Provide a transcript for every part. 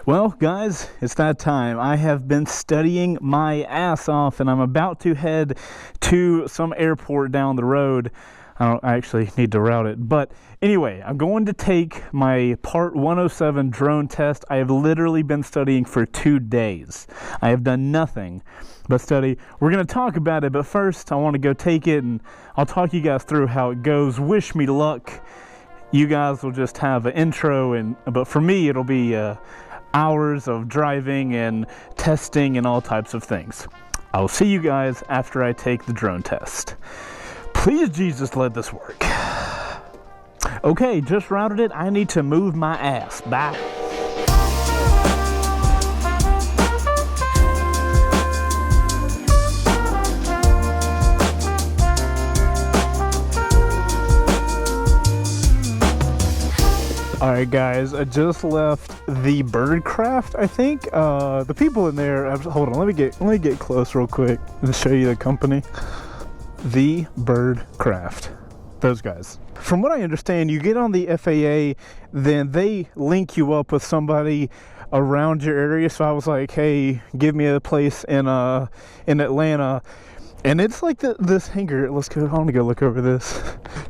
Well, guys, it's that time. I have been studying my ass off, and I'm about to head to some airport down the road. I actually need to route it. But anyway, I'm going to take my Part 107 drone test. I have literally been studying for 2 days. I have done nothing but study. We're going to talk about it, but first I want to go take it, and I'll talk you guys through how it goes. Wish me luck. You guys will just have an intro, but for me, it'll be hours of driving and testing and all types of things. I'll see you guys after I take the drone test. Please, Jesus, let this work. Okay, just routed it. I need to move my ass. Bye. Alright guys, I just left the Birdcraft, I think. The people in there, hold on, let me get close real quick and show you the company. The Birdcraft. Those guys. From what I understand, you get on the FAA, then they link you up with somebody around your area. So I was like, hey, give me a place in Atlanta. And it's like this hangar. Let's go. I want to go look over this.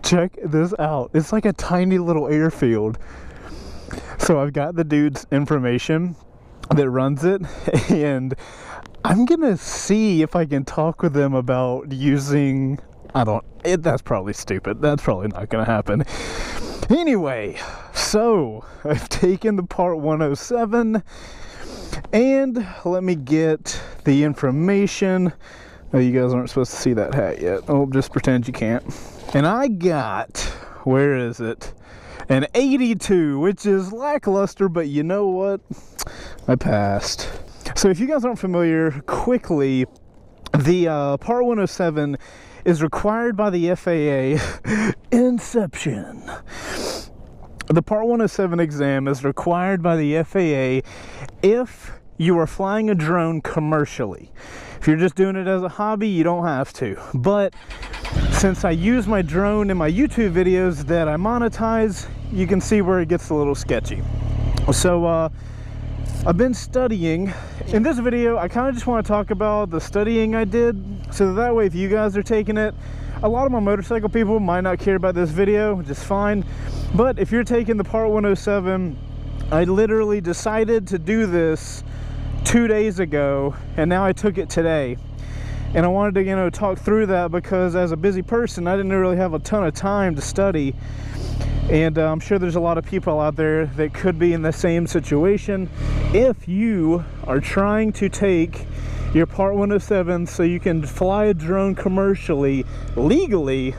Check this out. It's like a tiny little airfield. So I've got the dude's information that runs it, and I'm gonna see if I can talk with them about using. That's probably stupid. That's probably not gonna happen. Anyway, so I've taken the Part 107, and let me get the information. Oh, you guys aren't supposed to see that hat yet. Oh, just pretend you can't. And I got, where is it? An 82, which is lackluster, but you know what? I passed. So if you guys aren't familiar, quickly, the Part 107 is required by the FAA. Inception. The Part 107 exam is required by the FAA if you are flying a drone commercially. If you're just doing it as a hobby, you don't have to. But since I use my drone in my YouTube videos that I monetize, you can see where it gets a little sketchy. So I've been studying. In this video, I kind of just want to talk about the studying I did, so that way if you guys are taking it, a lot of my motorcycle people might not care about this video, which is fine. But if you're taking the Part 107, I literally decided to do this 2 days ago, and now I took it today. And I wanted to, talk through that because as a busy person, I didn't really have a ton of time to study. And I'm sure there's a lot of people out there that could be in the same situation. If you are trying to take your Part 107 so you can fly a drone commercially, legally,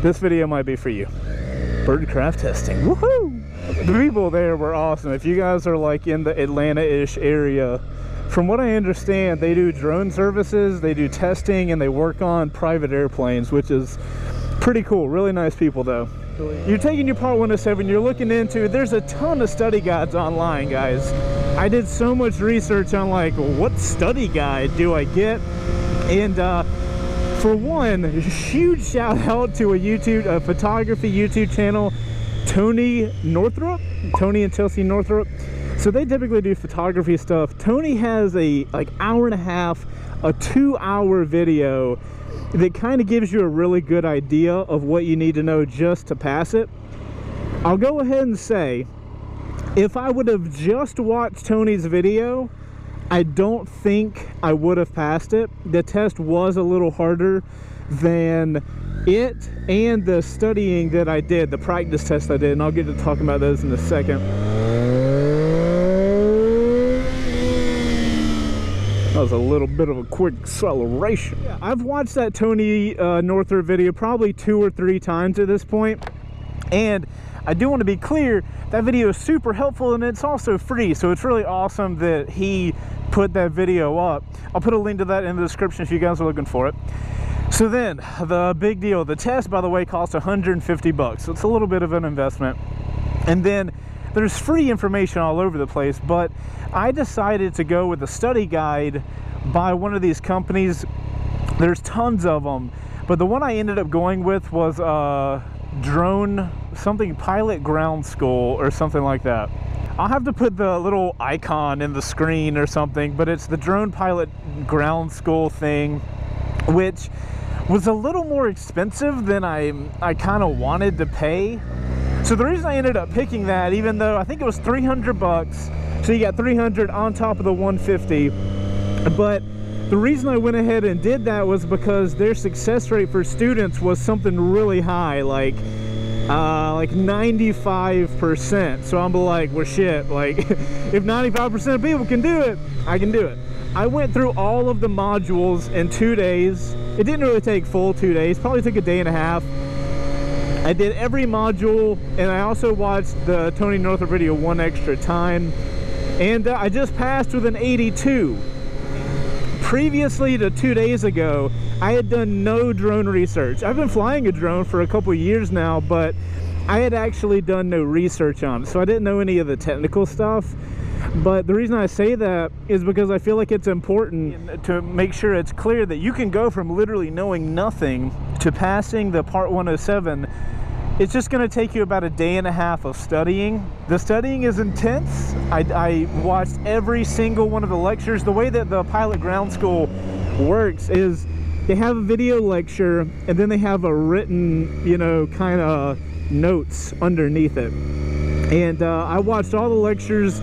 this video might be for you. Birdcraft testing, woohoo! The people there were awesome. If you guys are like in the Atlanta-ish area, from what I understand, they do drone services, they do testing, and they work on private airplanes, which is pretty cool. Really nice people though. You're taking your Part 107, you're looking into, there's a ton of study guides online, guys. I did so much research on like, what study guide do I get? And for one, huge shout out to a photography YouTube channel, Tony and Chelsea Northrup. So they typically do photography stuff. Tony has a hour and a half, a 2-hour video that kind of gives you a really good idea of what you need to know just to pass it. I'll go ahead and say, if I would have just watched Tony's video, I don't think I would have passed it. The test was a little harder than it and the studying that I did, the practice test I did, and I'll get to talking about those in a second. That was a little bit of a quick acceleration. Yeah, I've watched that Tony Northrup video probably 2 or 3 times at this point, and I do want to be clear, that video is super helpful and it's also free, so it's really awesome that he put that video up. I'll put a link to that in the description if you guys are looking for it. So then, the big deal, the test, by the way, costs 150 bucks, so it's a little bit of an investment. And then there's free information all over the place, but I decided to go with a study guide by one of these companies. There's tons of them, but the one I ended up going with was drone, something Pilot Ground School or something like that. I'll have to put the little icon in the screen or something, but it's the drone pilot ground school thing, which was a little more expensive than I kind of wanted to pay. So the reason I ended up picking that, even though I think it was 300 bucks, so you got 300 on top of the 150, but the reason I went ahead and did that was because their success rate for students was something really high, like 95%. So I'm like, well shit, like if 95% of people can do it, I can do it. I went through all of the modules in 2 days. It didn't really take full 2 days, probably took a day and a half. I did every module, and I also watched the Tony Northrup video one extra time, and I just passed with an 82. Previously to 2 days ago, I had done no drone research. I've been flying a drone for a couple years now, but I had actually done no research on it, so I didn't know any of the technical stuff. But the reason I say that is because I feel like it's important to make sure it's clear that you can go from literally knowing nothing to passing the Part 107. It's just going to take you about a day and a half of studying. The studying is intense. I watched every single one of the lectures. The way that the pilot ground school works is they have a video lecture and then they have a written, you know, kind of notes underneath it. And I watched all the lectures.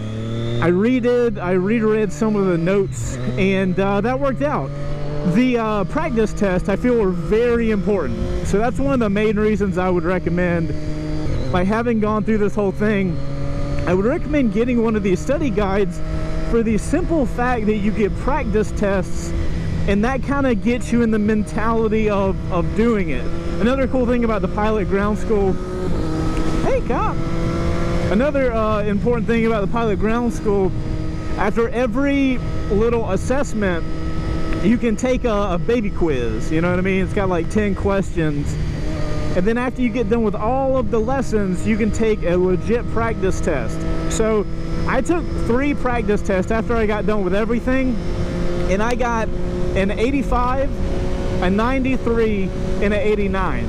I reread some of the notes, and that worked out. The practice test I feel are very important, so that's one of the main reasons I would recommend, by having gone through this whole thing, I would recommend getting one of these study guides for the simple fact that you get practice tests, and that kind of gets you in the mentality of doing it. Another cool thing about the pilot ground school, hey cop! Another important thing about the pilot ground school, after every little assessment, you can take a baby quiz, you know what I mean? It's got like 10 questions. And then after you get done with all of the lessons, you can take a legit practice test. So I took 3 practice tests after I got done with everything, and I got an 85, a 93, and an 89.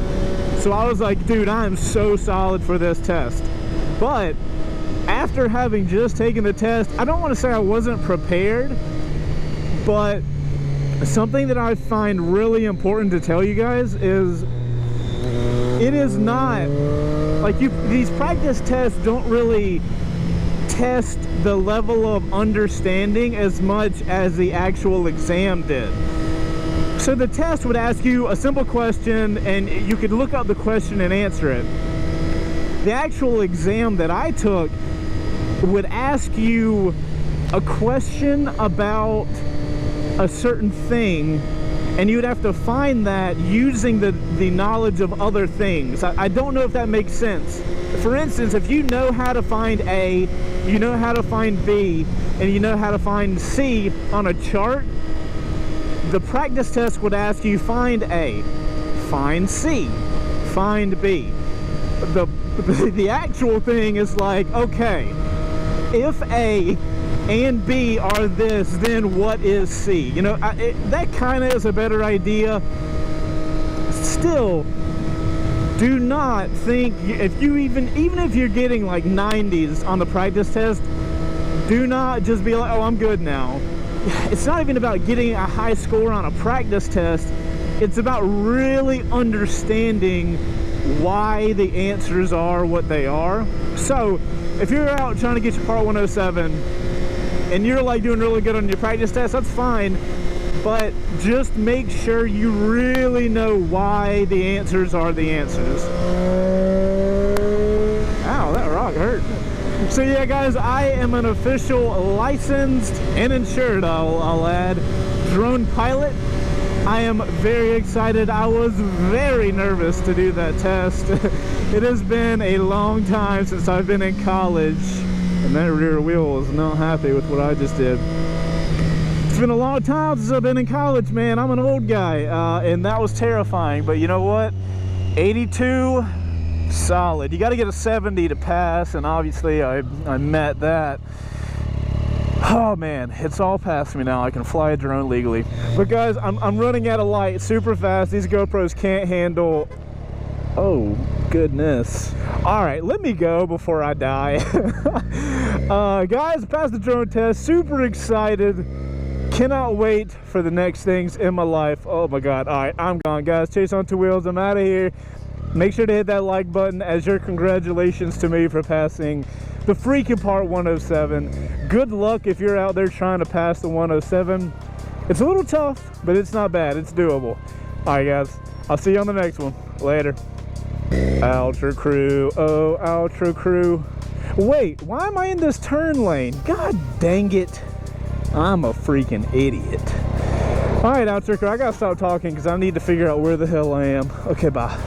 So I was like, dude, I am so solid for this test. But after having just taken the test, I don't want to say I wasn't prepared, but something that I find really important to tell you guys is it is not like these practice tests don't really test the level of understanding as much as the actual exam did. So the test would ask you a simple question and you could look up the question and answer it. The actual exam that I took would ask you a question about a certain thing, and you would have to find that using the knowledge of other things. I don't know if that makes sense. For instance, if you know how to find A, you know how to find B, and you know how to find C on a chart, the practice test would ask you find A, find C, find B. The actual thing is like, okay, if A and B are this, then what is C? You know, that kind of is a better idea. Still, do not think, if you even if you're getting like 90s on the practice test, do not just be like, oh, I'm good now. It's not even about getting a high score on a practice test. It's about really understanding why the answers are what they are. So if you're out trying to get your Part 107 and you're like doing really good on your practice test, that's fine, but just make sure you really know why the answers are the answers. Ow, that rock hurt. So yeah guys, I am an official licensed and insured, I'll add, drone pilot. I am very excited. I was very nervous to do that test. It has been a long time since I've been in college, and that rear wheel was not happy with what I just did. It's been a long time since I've been in college, man. I'm an old guy, and that was terrifying, but you know what? 82, solid. You got to get a 70 to pass, and obviously I met that. Oh man, it's all past me now. I can fly a drone legally. But guys, I'm running out of light super fast. These GoPros can't handle... Oh, goodness. All right, let me go before I die. Guys, passed the drone test. Super excited. Cannot wait for the next things in my life. Oh my god. Alright, I'm gone, guys. Chaseontwowheels, I'm out of here. Make sure to hit that like button as your congratulations to me for passing the freaking part 107. Good luck if you're out there trying to pass the 107. It's a little tough, but it's not bad. It's doable. Alright, guys. I'll see you on the next one. Later. Outro crew. Oh, outro crew. Wait, why am I in this turn lane? God dang it. I'm a freaking idiot. Alright, outro crew. I gotta stop talking because I need to figure out where the hell I am. Okay, bye.